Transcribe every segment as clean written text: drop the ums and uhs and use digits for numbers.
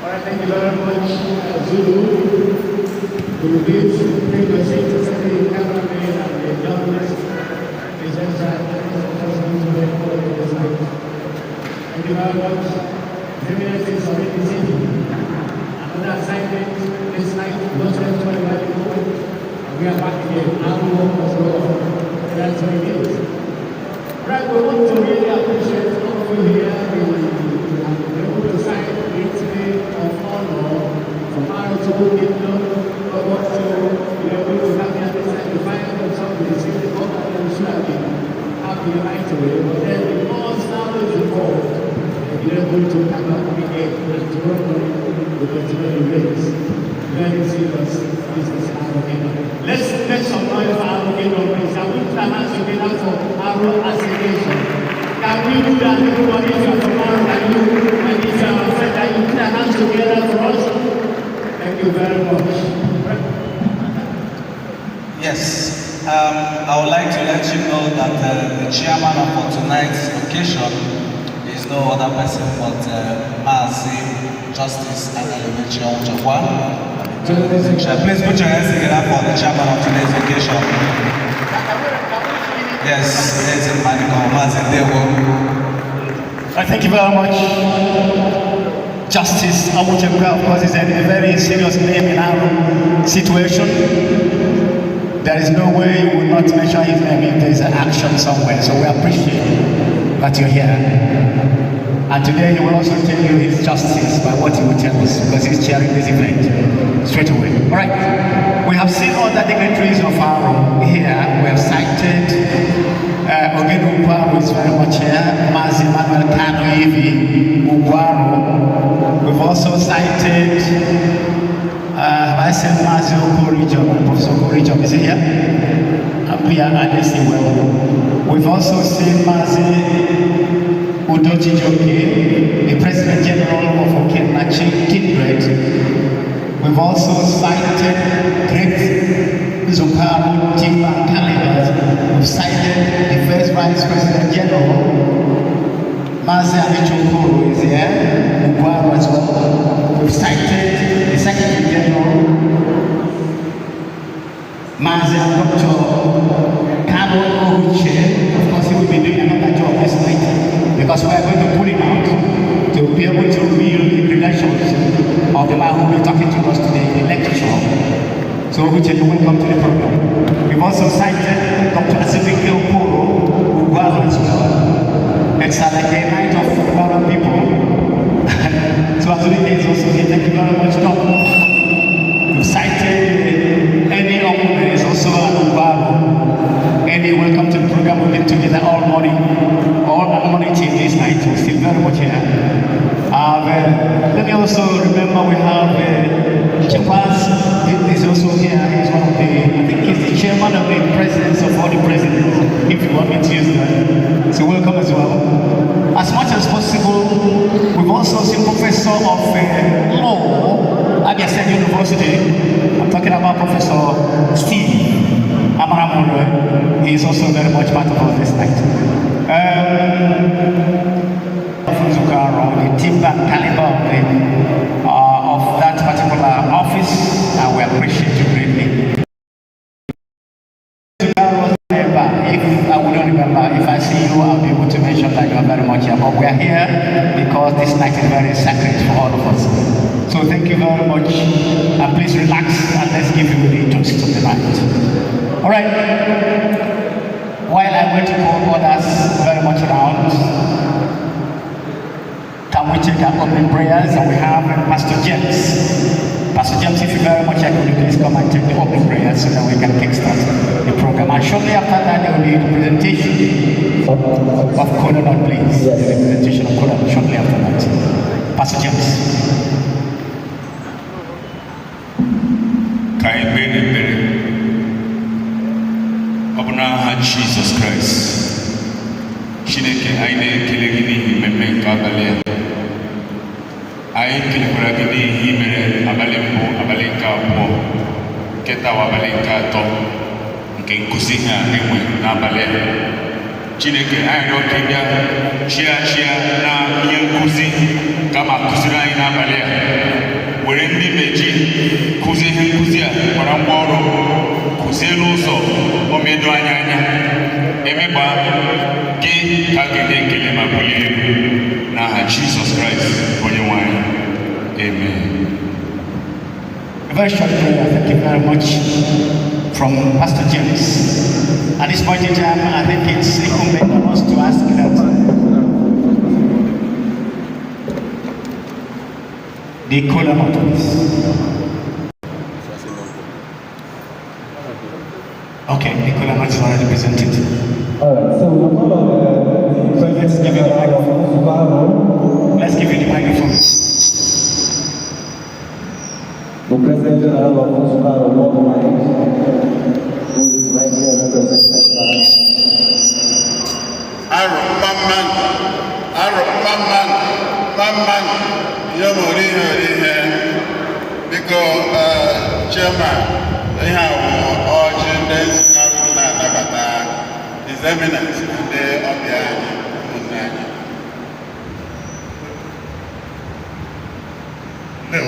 Alright, thank you very much, Zulu. Zulu Beats, take your seats, the cameraman and the journalist. Presents that thank you very much. Eminence is already seen. Another assignment this night, just left 25 people. And we are back again. Now we walk as well. That's what it is. Alright, we want to really appreciate all of you here. We able to sign today of honor from our to Kingdom. I want to be able to have the other side to find themselves with the same honor and should have been happy right away. But then because now is involved, and you're able to come up again and to work on it, we continue to raise. Very serious business in our kingdom. Let's make some noise for our kingdom, please. And we put our hands together for our assignation. Can we do that, everybody? If you're from our and you, and if you're our friend, and you put our hands together for us? Thank you very much. Yes, I would like to let you know that the chairman of tonight's occasion is no other person but Mazi Justice Agalemechi Onwuchekwa. Please put your hands together for the chairman of today's occasion. Yes, there's a man called Mazi Dewo. Thank you very much. Justice Onwuchekwa, of course, is a very serious name in our situation. There is no way you will not mention his name if there is an action somewhere. So we appreciate that you're here. And today he will also tell you his justice by what he will tell us, because he's chairing this event straight away. All right. We have seen all the dignitaries of our here. We have cited Ogenu Ugwaru is very much here. Mazi Emmanuel Kano Evi Ugwaru. We've also cited I said Mazi Okorijo, Professor Okorijo, is he here? I'm here, I didn't see well. We've also seen Mazi Udoji Joke, the President General of Okenachi Kindred. We've also cited Great Zukaru Timba Kalibas. We've cited the First Vice President General, Mazi Amichokoro is here, Ugwaru as well. We've cited the Secretary General, Mazi Dr. Kano Ohuche. Of course, he will be doing another job this night because we are going to pull him out to be able to reveal the credentials of the man who will be talking to us today in the lecture. So, Ohuche, you welcome to the program. We've also cited Dr. Asifike Okoro, Ugwaru as well. It's like a night of a lot of people. So Azulike is also here. Thank you very much, Tom. We've cited Any Omune is also an Ugwaru. Any, welcome to the program. We've been together all morning till this night. We're still very much here. Let me also remember we have Chekwas is also here. He's one of the, I think he's the chairman of the presidents of all the presidents, if you want me to use that. So welcome as well. As much as possible, we've also seen Professor of Law at Abia State University. I'm talking about Professor Steve Amaramono. He is also very much part of all this night. The timber caliber of that particular office, and we appreciate you greatly. If I wouldn't remember, if I see you, I'll be able to mention that you are very much here. But we are here because this night is very sacred for all of us. So thank you very much, and please relax and let's give you the toast of the night. All right. While I'm going to call others very much around, can we take our opening prayers? And we have Pastor James. Pastor James, if you very much like, would you please come and take the opening prayers so that we can kickstart the program. And shortly after that, there will be the presentation of Kodanon, please. The presentation of Kodanon shortly after that. Pastor James. Jesus Christ. Shineke aine kelegini memme kabale. Ai kilekuragini himere abalembo abalenka po. Keta wabalenka to. Nke nkuziha emwe na abale. Chineke anyị n'oge bịa chia na ihe nkuzi kama kụziri anyị n'abalị a ịkụzi ihe nkụzi a gbara ngwa ọrụ kụzie n'ụzọ omedo anya emekpa gị ka a ga-enye ekele ma bulie elu n'aha Jizọs Kraịst onye nwe anyị. Amen. A very short prayer, thank you very much, from Pastor James. At this point in time, I think it's incumbent on us to ask that the Kola please. Okay, the Kola is already presented. Alright, so Let's give you the microphone. Let's give you the microphone. the President General of Musukaro Worldwide, who is right here represented by Mamman, Yomori, because Chairman, they have all genders, His Eminence, and they are behind him. No,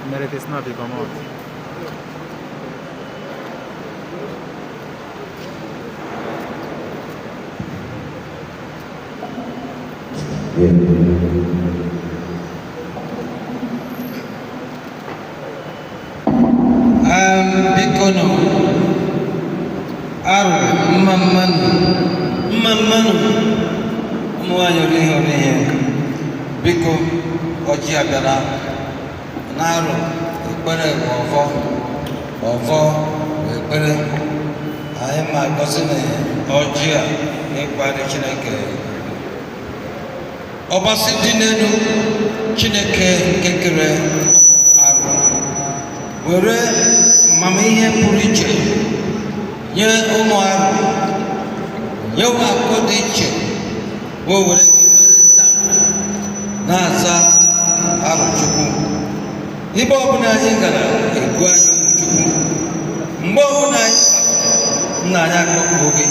Merete snabi komod. Bikono aru mamanu mwanyo lihe biko oji abịara n'arụ ekpere ọfọ ekpere anyị ma gosi na ọjị a ịkpari Chineke ọbasi dị n'elu Chineke nke kere arụ were amamihe pụrụ iche nye ụmụ arụ nye ụmụ akụkọ dị iche wee were ekpere nna na-aza arụ Chukwu ibe ọbụla anyị gara egwu anyị Chukwu mgbe ọbụla anyị nna anyị akpọkpọ gị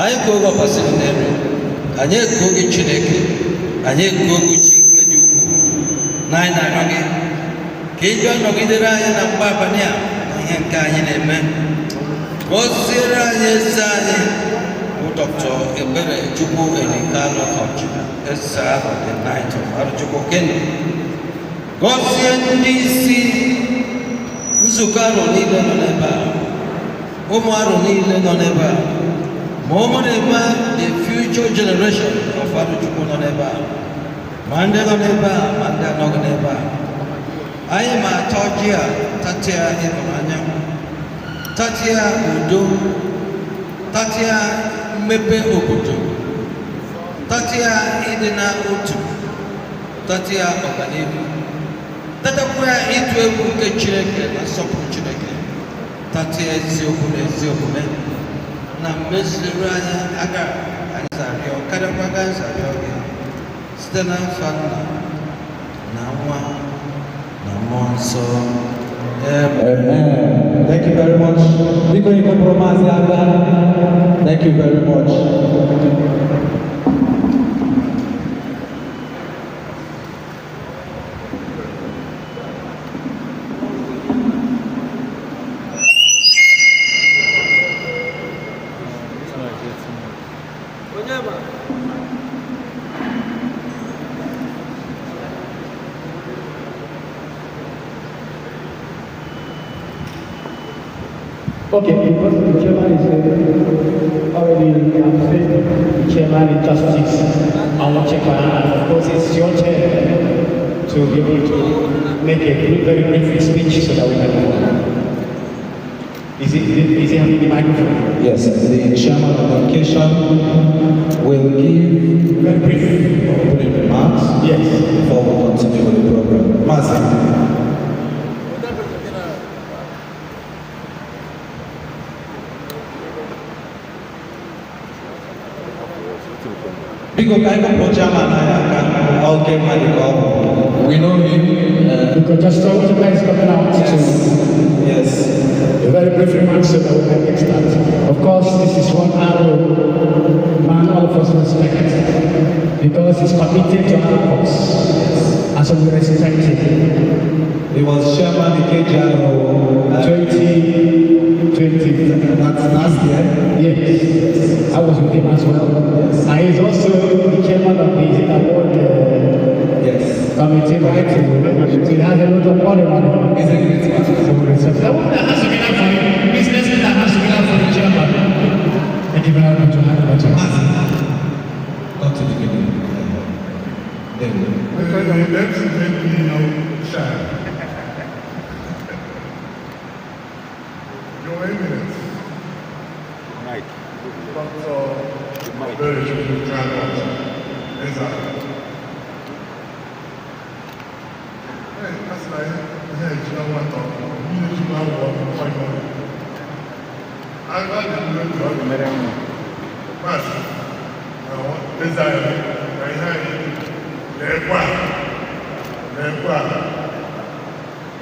anyị ka oge ọbasịrị n'elu anyị ekuo gị Chineke anyị ekuo gị chi nke dị ukwuu na anyị na-arịọ gị ka ị bịa nọgidere anyị na mgbe abalị a na ihe nke anyị na-eme gọziere anyị eze anyị bụ Dr. Ebere Chukwu Elikalo Ọchị eze ahụ the night of Arụchukwu Kenya gọzie ndị isi nzukọ arụ niile nọ n'ebe a ụmụ arụ niile nọ n'ebe a ma ụmụ na-eme the future generation of Arụchukwu nọ n'ebe a ma ndị nọ n'ebe a ma ndị anọghị n'ebe a anyị ma ata ọjị a tatịa ịhụnanya tatịa udo tatịa mmepe obodo tatịa ịdị na otu tatịa ọganihu tatakwa ịtụ egwu nke Chineke na nsọpụrụ Chineke tatịa eziokwu na ezi omume na mmezuru anyị aga anyị zarịọ karịakwa ga zarịọ gị site na mfa Nna na Nwa na Mmụọ Nsọ. Amen. Thank you very much. Biko Ikopromazi Aga. Thank you very much. Okay, because the chairman is already the chairman in justice, I want to check and of course it's your turn to be able to make a very brief speech so that we can move on. Is he having the microphone? Yes, the chairman of the occasion will give Very brief. opening remarks Yes. for Biko ka anyị kpọpụ chairman anyị aka oke mmadụ ka ọ bụ. We know him. You could just throw the guys coming out to Yes. a very brief remarks so that we can get started. Of course, this is one arrow man all of us respect because he's committed to our cause. And so we respect him. He was chairman of KJRO 2020. that's last year. Yes, I was with him as well. And he's also the chairman of the award Yes. committee, right? So he has a lot of money on him. He's a great man. So that one that has to be done for him. Business that has to be done for the chairman. Thank you very much. Go to the beginning. There we go. Let's make me shine. Your eminence. Mike. Dr. Very true, exactly. That's like, yeah, you know what, you need to know what I'm talking about. I'm glad you know what I'm talking about. Mas, desire, right here, lẹ́gbà.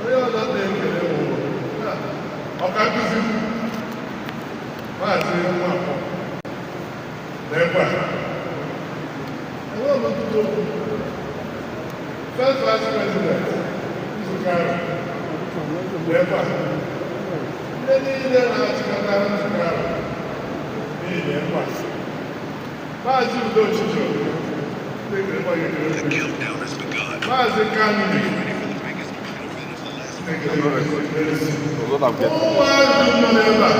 Orí ọ̀dọ́ tẹ̀ ń kéré wò, ọ̀ká bísí, máa ti mú àpọ̀, lẹ́gbà. Ẹgbẹ́ ọ̀dọ́ tó tó kù, first vice president, Nsukkaru, lẹ́gbà. Ilé ní ilé náà ti kọta Nsukkaru, ní ilẹ̀ ẹ̀gbà. Máa ti udo òṣìṣẹ́ Maazị Kanu ụmụazị nọ n'ebe a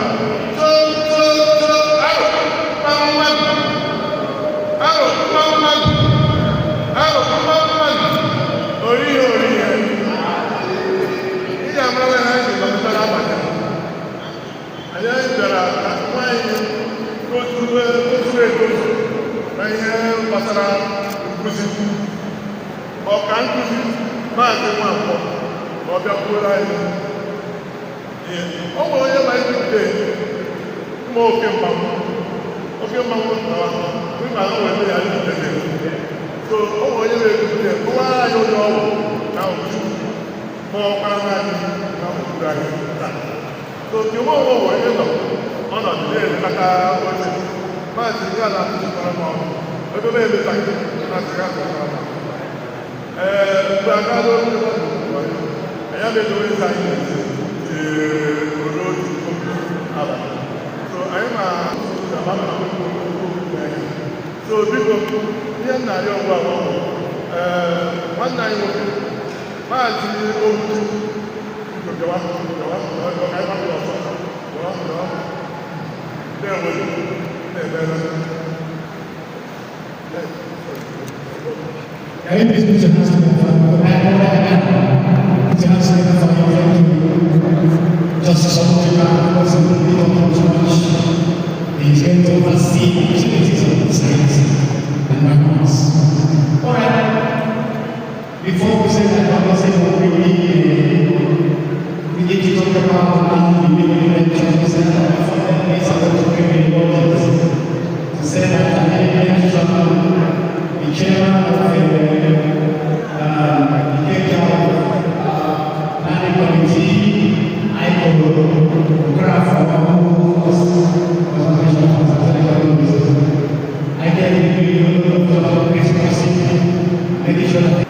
orihe iji amara ha ji gbapụtara abalị anyị bịara nwaanyị tozuru etozu na ihe gbasara nkụzi ọka nkụzi maazị Nwankwo ọ bịakwuola anyị o nwere onye ma ijide mma oke mmanwụ ntawa ịma ha nwere ya ijide so o nwere onye na-ejide kụwara anyị onye ọgwụ na uju ma ọkwara anyị na mkpụrụ anyị taa so nke nwe onwe onye nọ ọnọdụ na-elekọta oche maazị ya na-atụtụkwara m ọrụ ebe m emetaghị maazị ya tụtara m mgbe aka n'oge anyị amedowe eze anyị n'ezi oro otu abalị so anyị ma so biko ihe nna anyị ọgwụ agba nwanne anyị nwoke maazị Oruchi biko gawa ka anyị gbapụ ọsọ na-enwere na-emere I think this picture has to be fun. It has to be fun. Just something that wasn't really too much. He's going to oversee the activities of the science and mathematics. Alright. Before we say that, I want to say what we need to talk about now the million lectures and it's about to bring in audience. To say that the chairman of the planning committee, I choreograph I can give you a lot of making sure that